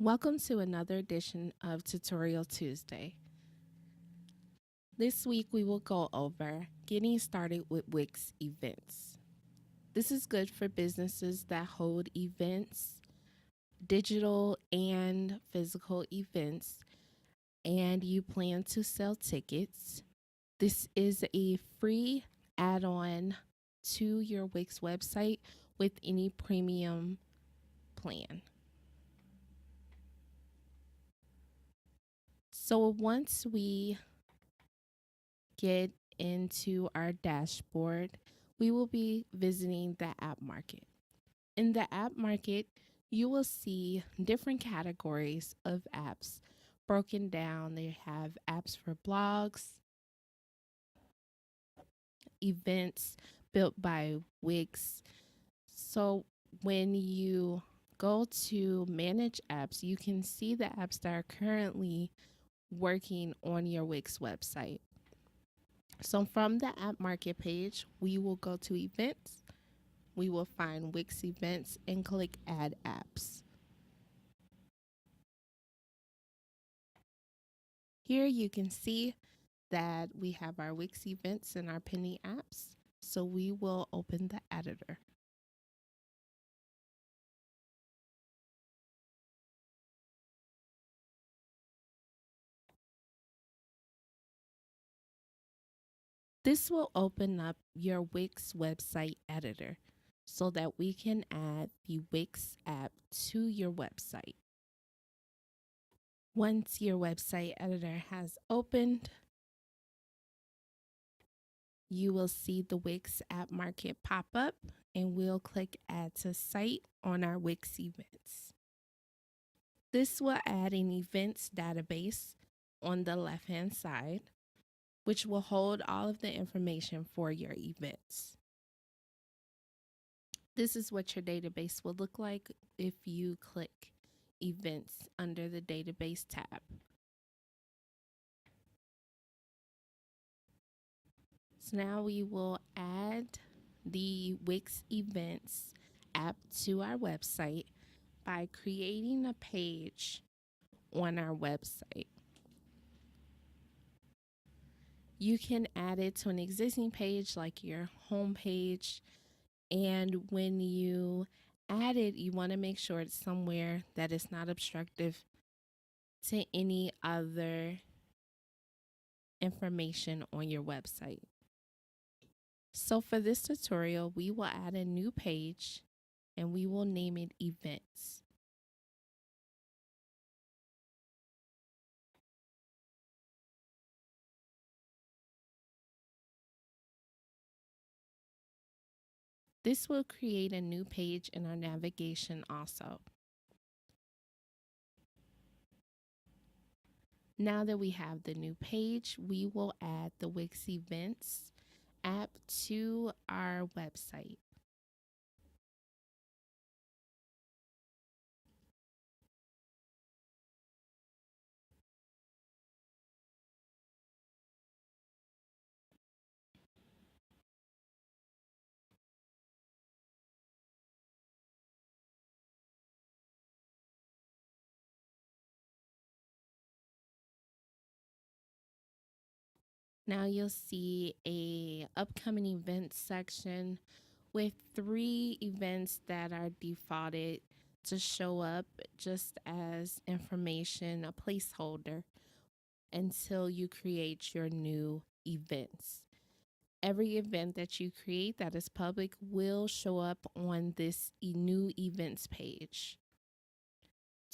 Welcome to another edition of Tutorial Tuesday. This week we will go over getting started with Wix Events. This is good for businesses that hold events, digital and physical events, and you plan to sell tickets. This is a free add-on to your Wix website with any premium plan. So once we get into our dashboard, we will be visiting the app market. In the app market, you will see different categories of apps broken down. They have apps for blogs, events built by Wix. So when you go to manage apps, you can see the apps that are currently working on your Wix website. So from the app market page, we will go to events. We will find Wix Events and click Add Apps. Here you can see that we have our Wix Events and our pending apps. So we will open the editor. This will open up your Wix website editor so that we can add the Wix app to your website. Once your website editor has opened, you will see the Wix app market pop up and we'll click add to site on our Wix events. This will add an events database on the left hand side, which will hold all of the information for your events. This is what your database will look like if you click events under the database tab. So now we will add the Wix Events app to our website by creating a page on our website. You can add it to an existing page like your home page, and when you add it, you want to make sure it's somewhere that is not obstructive to any other information on your website. So for this tutorial, we will add a new page and we will name it Events. This will create a new page in our navigation also. Now that we have the new page, we will add the Wix Events app to our website. Now you'll see a upcoming events section with 3 events that are defaulted to show up just as information, a placeholder, until you create your new events. Every event that you create that is public will show up on this new events page.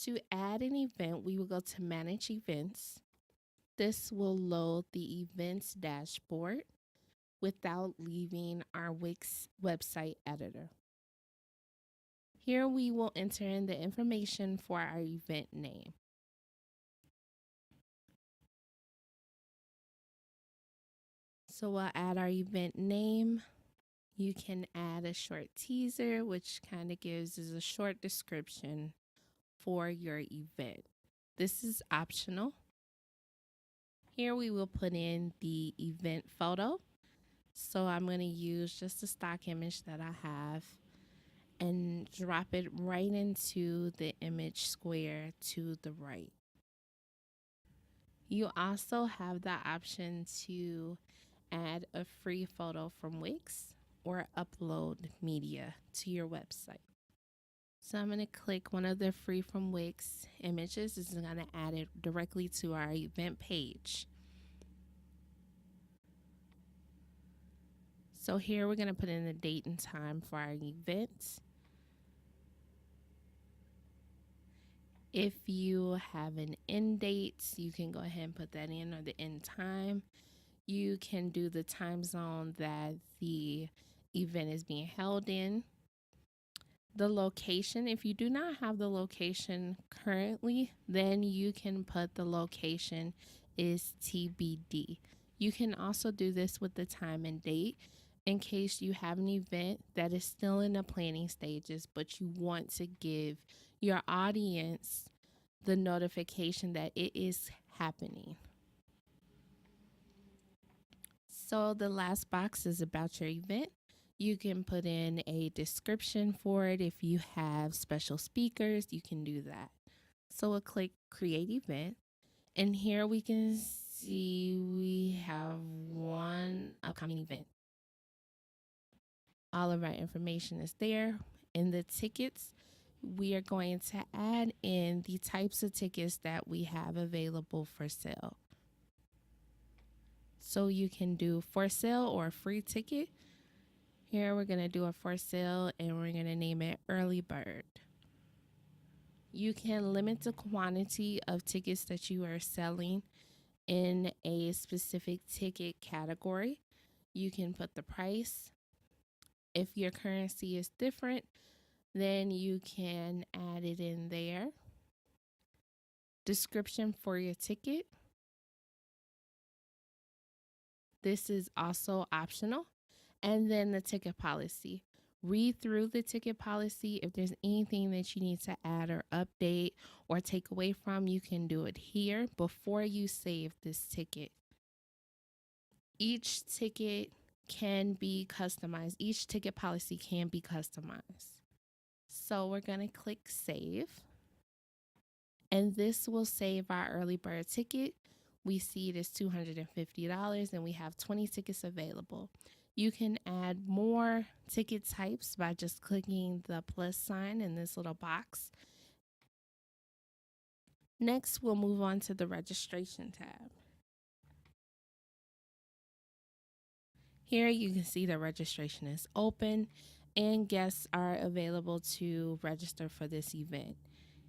To add an event, we will go to Manage Events. This will load the events dashboard without leaving our Wix website editor. Here we will enter in the information for our event name. So we'll add our event name. You can add a short teaser, which kind of gives us a short description for your event. This is optional. Here we will put in the event photo. So I'm going to use just a stock image that I have. and drop it right into the image square to the right. You also have the option to add a free photo from Wix or upload media to your website. So I'm going to click one of the free from Wix images. This is going to add it directly to our event page. So here we're going to put in the date and time for our event. If you have an end date, you can go ahead and put that in, or the end time. You can do the time zone that the event is being held in. The location, if you do not have the location currently, then you can put the location is TBD. You can also do this with the time and date in case you have an event that is still in the planning stages, but you want to give your audience the notification that it is happening. So the last box is about your event. You can put in a description for it. If you have special speakers, you can do that. So we'll click create event. And here we can see we have one upcoming event. All of our information is there. In the tickets, we are going to add in the types of tickets that we have available for sale. So you can do for sale or a free ticket. Here we're going to do a for sale and we're going to name it early bird. You can limit the quantity of tickets that you are selling in a specific ticket category. You can put the price. If your currency is different, then you can add it in there. Description for your ticket. This is also optional. And then the ticket policy. Read through the ticket policy. If there's anything that you need to add or update or take away from, you can do it here before you save this ticket. Each ticket can be customized. Each ticket policy can be customized. So we're going to click save. And this will save our early bird ticket. We see it is $250 and we have 20 tickets available. You can add more ticket types by just clicking the plus sign in this little box. Next, we'll move on to the registration tab. Here you can see the registration is open and guests are available to register for this event.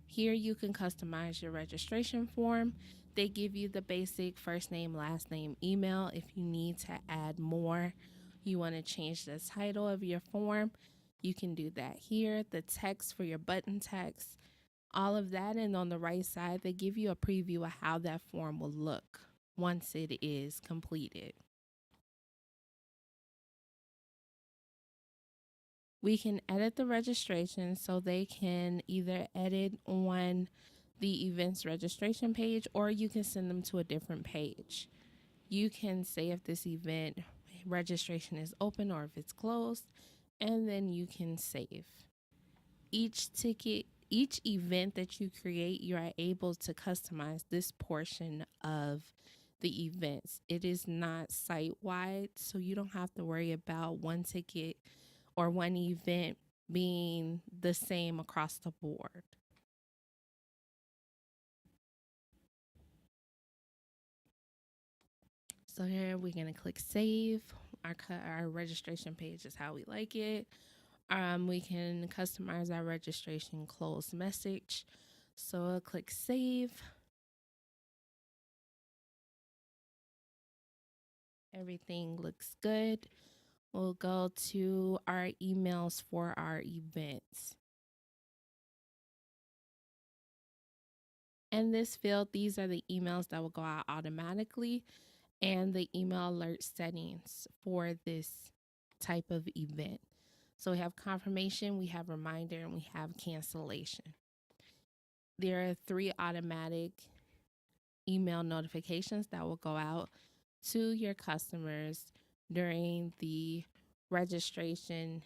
Here you can customize your registration form. They give you the basic first name, last name, email. If you need to add more, you want to change the title of your form, you can do that here. The text for your button text, all of that. And on the right side, they give you a preview of how that form will look once it is completed. We can edit the registration, so they can either edit on the event's registration page or you can send them to a different page. You can say if this event registration is open or if it's closed, and then you can save. Each event that you create, you are able to customize this portion of the events. It is not site-wide, so you don't have to worry about one ticket or one event being the same across the board. So here we're going to click save. Our registration page is how we like it. We can customize our registration close message. So I'll click save. Everything looks good. We'll go to our emails for our events. In this field, these are the emails that will go out automatically and the email alert settings for this type of event. So we have confirmation, we have reminder, and we have cancellation. There are 3 automatic email notifications that will go out to your customers during the registration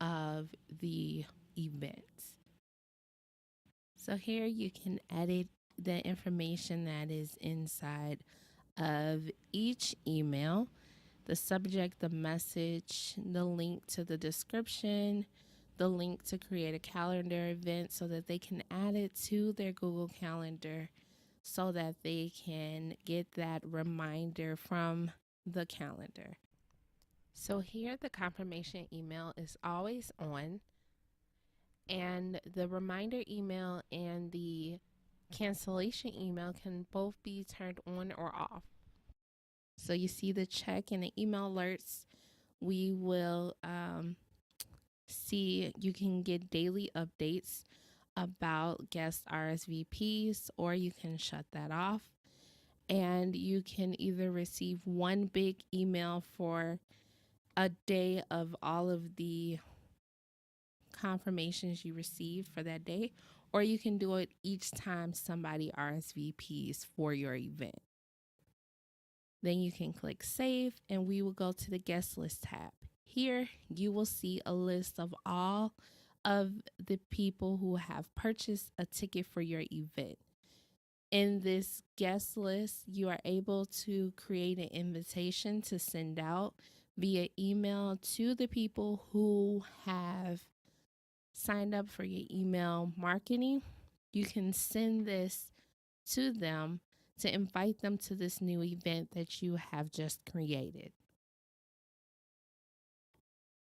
of the event. So here you can edit the information that is inside of each email, the subject, the message, the link to the description, the link to create a calendar event so that they can add it to their Google Calendar so that they can get that reminder from the calendar. So here the confirmation email is always on, and the reminder email and the cancellation email can both be turned on or off. So you see the check and the email alerts. We will see, you can get daily updates about guest RSVPs, or you can shut that off. And you can either receive one big email for a day of all of the confirmations you receive for that day, or you can do it each time somebody RSVPs for your event. Then you can click save, and we will go to the guest list tab. Here you will see a list of all of the people who have purchased a ticket for your event. In this guest list, you are able to create an invitation to send out via email to the people who have signed up for your email marketing. You can send this to them to invite them to this new event that you have just created.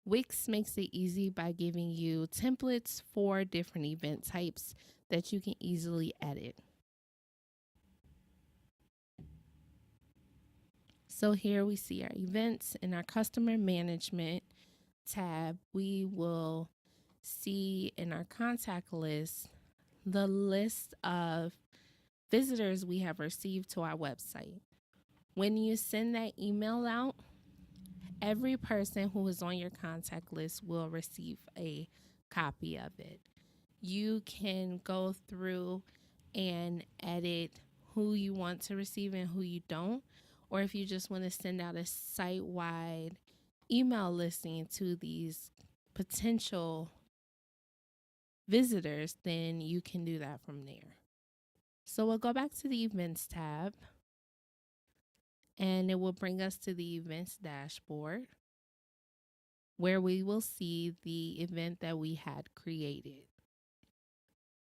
Wix makes it easy by giving you templates for different event types that you can easily edit. So here we see our events. In our customer management tab, we will see in our contact list the list of visitors we have received to our website. When you send that email out, every person who is on your contact list will receive a copy of it. You can go through and edit who you want to receive and who you don't, or if you just want to send out a site-wide email listing to these potential visitors, then you can do that from there. So we'll go back to the events tab, and it will bring us to the events dashboard, where we will see the event that we had created.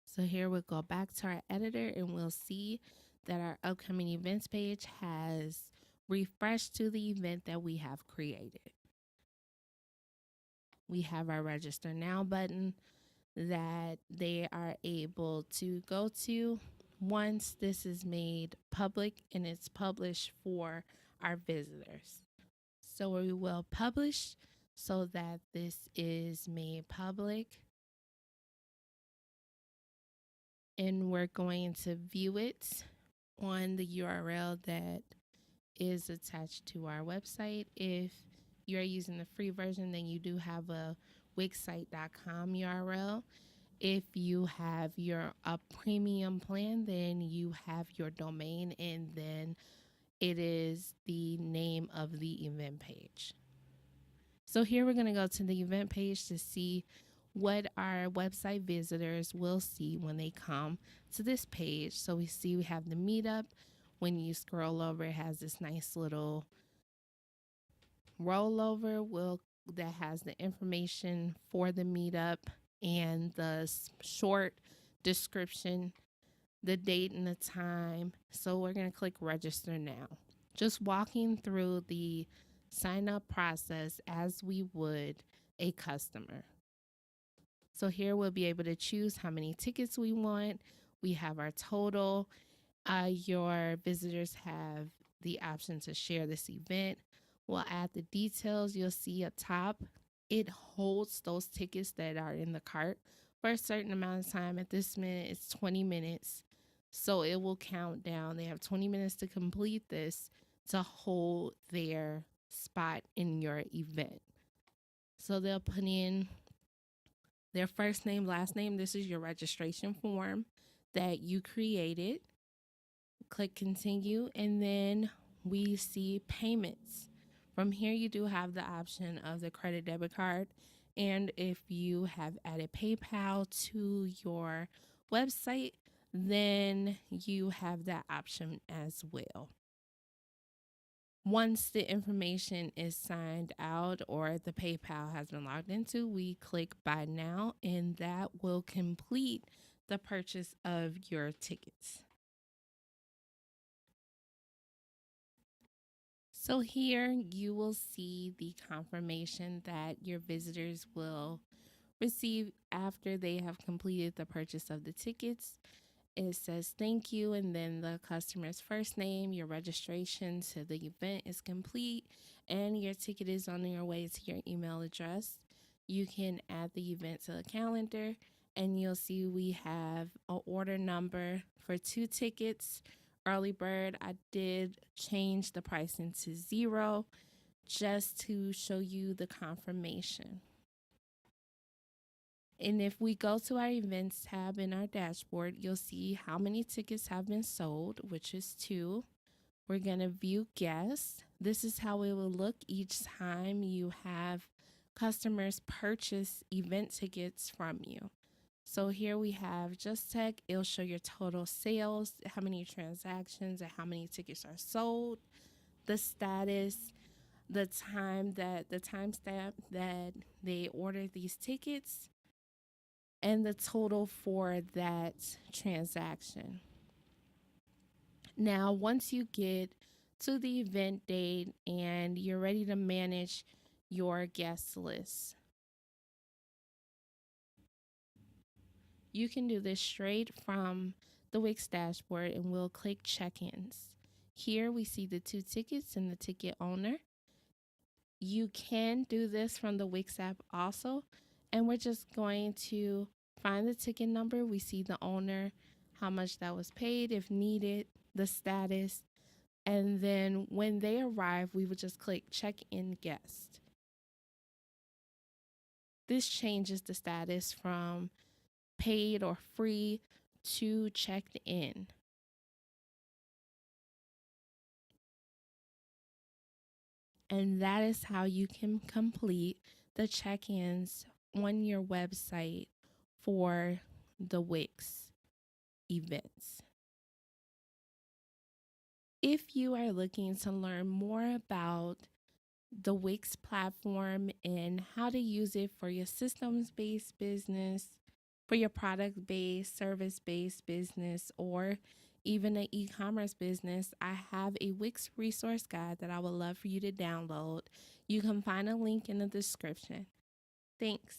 So here we'll go back to our editor, and we'll see that our upcoming events page has refreshed to the event that we have created. We have our register now button that they are able to go to once this is made public and it's published for our visitors. So we will publish so that this is made public, and we're going to view it on the URL that is attached to our website. If you're using the free version, then you do have a wixsite.com URL. If you have a premium plan, then you have your domain, and then it is the name of the event page. So here we're going to go to the event page to see what our website visitors will see when they come to this page. So we see we have the meetup. When you scroll over, it has this nice little rollover that has the information for the meetup and the short description, the date and the time. So we're going to click register now. Just walking through the sign up process as we would a customer. So here we'll be able to choose how many tickets we want. We have our total. Your visitors have the option to share this event. We'll add the details. You'll see up top, it holds those tickets that are in the cart for a certain amount of time. At this minute, it's 20 minutes. So it will count down. They have 20 minutes to complete this to hold their spot in your event. So they'll put in their first name, last name. This is your registration form that you created. Click continue, and then we see payments. From here, you do have the option of the credit debit card, And if you have added PayPal to your website, then you have that option as well. Once the information is signed out or the PayPal has been logged into, we click Buy Now, and that will complete the purchase of your tickets. So here you will see the confirmation that your visitors will receive after they have completed the purchase of the tickets. It says thank you, and then the customer's first name, your registration to the event is complete, and your ticket is on your way to your email address. You can add the event to the calendar, and you'll see we have an order number for 2 tickets. Early bird, I did change the pricing to 0 just to show you the confirmation. And if we go to our events tab in our dashboard, you'll see how many tickets have been sold, which is 2. We're going to view guests. This is how it will look each time you have customers purchase event tickets from you. So here we have Just Tech. It'll show your total sales, how many transactions, and how many tickets are sold, the status, the timestamp that they ordered these tickets, and the total for that transaction. Now, once you get to the event date and you're ready to manage your guest list, you can do this straight from the Wix dashboard, and we'll click check-ins. Here we see the 2 tickets and the ticket owner. You can do this from the Wix app also, and we're just going to find the ticket number. We see the owner, how much that was paid, if needed, the status, and then when they arrive, we would just click check in guest. This changes the status from paid or free to checked in. And that is how you can complete the check-ins on your website for the Wix events. If you are looking to learn more about the Wix platform and how to use it for your systems-based business, for your product-based, service-based business, or even an e-commerce business, I have a Wix resource guide that I would love for you to download. You can find a link in the description. Thanks.